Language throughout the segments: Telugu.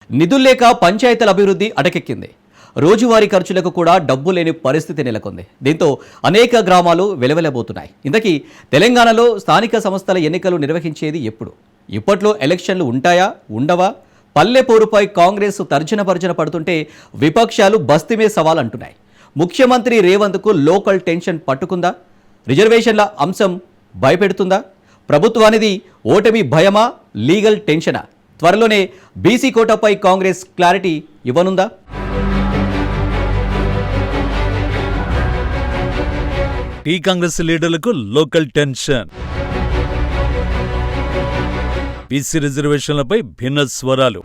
నిధుల్లేక పంచాయతీల అభివృద్ధి అటకెక్కింది. రోజువారీ ఖర్చులకు కూడా డబ్బు లేని పరిస్థితి నెలకొంది. దీంతో అనేక గ్రామాలు వెలవెలబోతున్నాయి. ఇంతకీ తెలంగాణలో స్థానిక సంస్థల ఎన్నికలు నిర్వహించేది ఎప్పుడు? ఇప్పట్లో ఎలక్షన్లు ఉంటాయా, ఉండవా? పల్లె పోరుపై కాంగ్రెస్ తర్జన భర్జన పడుతుంటే విపక్షాలు బస్తీమే సవాల్ అంటున్నాయి. ముఖ్యమంత్రి రేవంత్కు లోకల్ టెన్షన్ పట్టుకుందా? రిజర్వేషన్ల అంశం భయపెడుతుందా? ప్రభుత్వానిది ఓటమి భయమా, లీగల్ టెన్షనా? త్వరలోనే బీసీ కోటాపై కాంగ్రెస్ క్లారిటీ ఇవ్వనుందా? టీ కాంగ్రెస్ లీడర్లకు లోకల్ టెన్షన్. బీసీ రిజర్వేషన్లపై భిన్న స్వరాలు.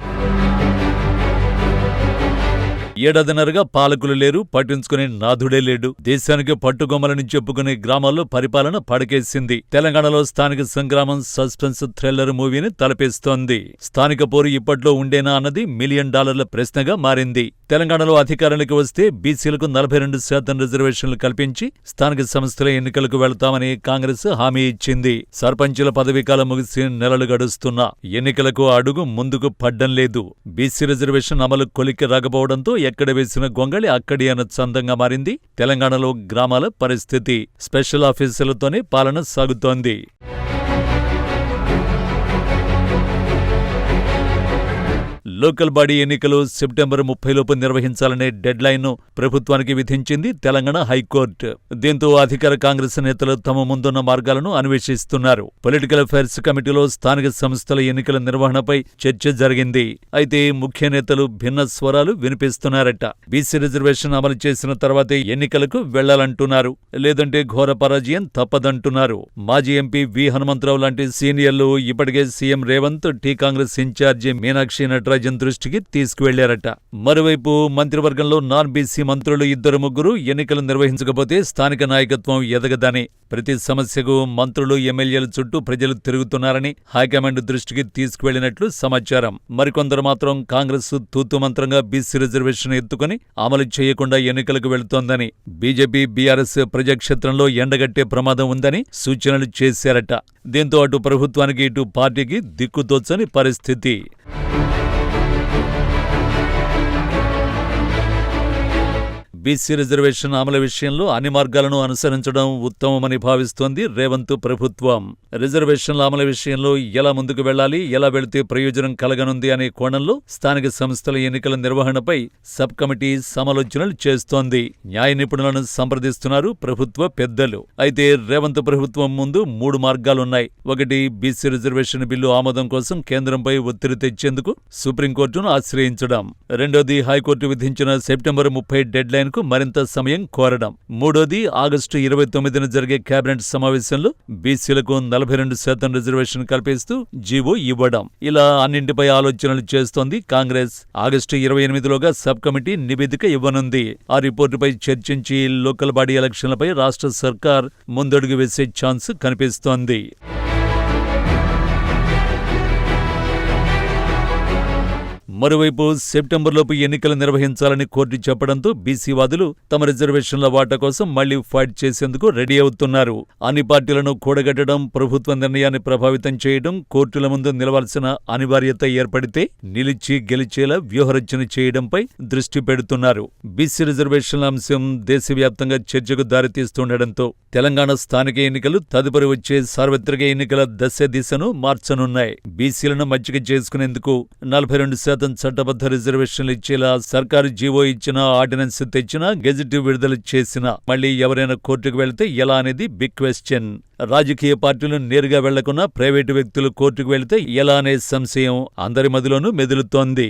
ఏడాదిన్నరగా పాలకులు లేరు, పట్టించుకునే నాథుడే లేడు. దేశానికి పట్టుగొమ్మలని చెప్పుకునే గ్రామాల్లో పరిపాలన పడకేసింది. తెలంగాణలో స్థానిక సంగ్రామం సస్పెన్స్ థ్రిల్లర్ మూవీని తలపేస్తోంది. స్థానిక పోరు ఇప్పట్లో ఉండేనా అన్నది $1 మిలియన్ ప్రశ్నగా మారింది. తెలంగాణలో అధికారానికి వస్తే బీసీలకు 42% రిజర్వేషన్లు కల్పించి స్థానిక సంస్థల ఎన్నికలకు వెళతామని కాంగ్రెస్ హామీ ఇచ్చింది. సర్పంచుల పదవీకాలం ముగిసి నెలలు గడుస్తున్నా ఎన్నికలకు అడుగు ముందుకు పడ్డం లేదు. బీసీ రిజర్వేషన్ అమలు కొలిక్కి రాకపోవడంతో ఎక్కడ వేసిన గొంగళి అక్కడి అన్న చందంగా మారింది తెలంగాణలో గ్రామాల పరిస్థితి. స్పెషల్ ఆఫీసులతోనే పాలన సాగుతోంది. లోకల్ బాడీ ఎన్నికలు సెప్టెంబర్ 30 లోపు నిర్వహించాలనే డెడ్ లైన్ను ప్రభుత్వానికి విధించింది తెలంగాణ హైకోర్టు. దీంతో అధికార కాంగ్రెస్ నేతలు తమ ముందున్న మార్గాలను అన్వేషిస్తున్నారు. పొలిటికల్ అఫైర్స్ కమిటీలో స్థానిక సంస్థల ఎన్నికల నిర్వహణపై చర్చ జరిగింది. అయితే ముఖ్య నేతలు భిన్న స్వరాలు వినిపిస్తున్నారట. బీసీ రిజర్వేషన్ అమలు చేసిన తర్వాతే ఎన్నికలకు వెళ్లాలంటున్నారు. లేదంటే ఘోర పరాజయం తప్పదంటున్నారు. మాజీ ఎంపీ వి హనుమంతరావు లాంటి సీనియర్లు ఇప్పటికే CM Revanth, T Congress incharge Meenakshi Natarajan దృష్టికి తీసుకువెళ్లారట. మరోవైపు మంత్రివర్గంలో నాన్ బీసీ మంత్రులు 2-3 ఎన్నికలు నిర్వహించకపోతే స్థానిక నాయకత్వం ఎదగదని, ప్రతి సమస్యకు మంత్రులు, ఎమ్మెల్యేల చుట్టూ ప్రజలు తిరుగుతున్నారని హైకమాండ్ దృష్టికి తీసుకువెళ్లినట్లు సమాచారం. మరికొందరు మాత్రం కాంగ్రెస్ తూతుమంత్రంగా బీసీ రిజర్వేషన్ ఎత్తుకుని అమలు చేయకుండా ఎన్నికలకు వెళుతోందని, బీజేపీ, బీఆర్ఎస్ ప్రజాక్షేత్రంలో ఎండగట్టే ప్రమాదం ఉందని సూచనలు చేశారట. దీంతో అటు ప్రభుత్వానికి ఇటు పార్టీకి దిక్కుతోచని పరిస్థితి. బీసీ రిజర్వేషన్ అమలు విషయంలో అన్ని మార్గాలను అనుసరించడం ఉత్తమమని భావిస్తోంది రేవంత్ ప్రభుత్వం. రిజర్వేషన్ల అమలు విషయంలో ఎలా ముందుకు వెళ్లాలి, ఎలా వెళితే ప్రయోజనం కలగనుంది అనే కోణంలో స్థానిక సంస్థల ఎన్నికల నిర్వహణపై సబ్ కమిటీ సమాలోచనలు చేస్తోంది. న్యాయ నిపుణులను సంప్రదిస్తున్నారు ప్రభుత్వ పెద్దలు. అయితే రేవంత్ ప్రభుత్వం ముందు 3 మార్గాలున్నాయి. ఒకటి, బీసీ రిజర్వేషన్ బిల్లు ఆమోదం కోసం కేంద్రంపై ఒత్తిడి తెచ్చేందుకు సుప్రీంకోర్టును ఆశ్రయించడం. రెండోది, హైకోర్టు విధించిన సెప్టెంబర్ 30 డెడ్ లైన్ మరింత సమయం కోరడం. మూడోది, ఆగస్టు 29న జరిగే కేబినెట్ సమావేశంలో బీసీలకు 42% రిజర్వేషన్ కల్పిస్తూ జీవో ఇవ్వడం. ఇలా అన్నింటిపై ఆలోచనలు చేస్తోంది కాంగ్రెస్. ఆగస్టు 28లోగా సబ్ కమిటీ నివేదిక ఇవ్వనుంది. ఆ రిపోర్టుపై చర్చించి లోకల్ బాడీ ఎలక్షన్లపై రాష్ట్ర సర్కార్ ముందడుగు వేసే ఛాన్స్ కనిపిస్తోంది. మరోవైపు సెప్టెంబర్లోపు ఎన్నికలు నిర్వహించాలని కోర్టు చెప్పడంతో బీసీవాదులు తమ రిజర్వేషన్ల వాటా కోసం మళ్లీ ఫైట్ చేసేందుకు రెడీ అవుతున్నారు. అన్ని పార్టీలను కూడగట్టడం, ప్రభుత్వ నిర్ణయాన్ని ప్రభావితం చేయడం, కోర్టుల ముందు నిలవాల్సిన అనివార్యత ఏర్పడితే నిలిచి గెలిచేలా వ్యూహరచన చేయడంపై దృష్టి పెడుతున్నారు. బీసీ రిజర్వేషన్ల అంశం దేశవ్యాప్తంగా చర్చకు దారితీస్తుండటంతో తెలంగాణ స్థానిక ఎన్నికలు తదుపరి వచ్చే సార్వత్రిక ఎన్నికల దశను మార్చనున్నాయి. బీసీలను మచ్చిక చేసుకునేందుకు 42% చట్టబద్ధ రిజర్వేషన్లు ఇచ్చేలా సర్కారు జీవో ఇచ్చినా, ఆర్డినెన్స్ తెచ్చినా, గెజిట్ విడుదల చేసినా మళ్లీ ఎవరైనా కోర్టుకు వెళితే ఎలా అనేది బిగ్ క్వశ్చన్. రాజకీయ పార్టీలు నేరుగా వెళ్లకున్నా ప్రైవేటు వ్యక్తులు కోర్టుకు వెళితే ఎలా అనే సంశయం అందరి మదిలోనూ మెదులుతోంది.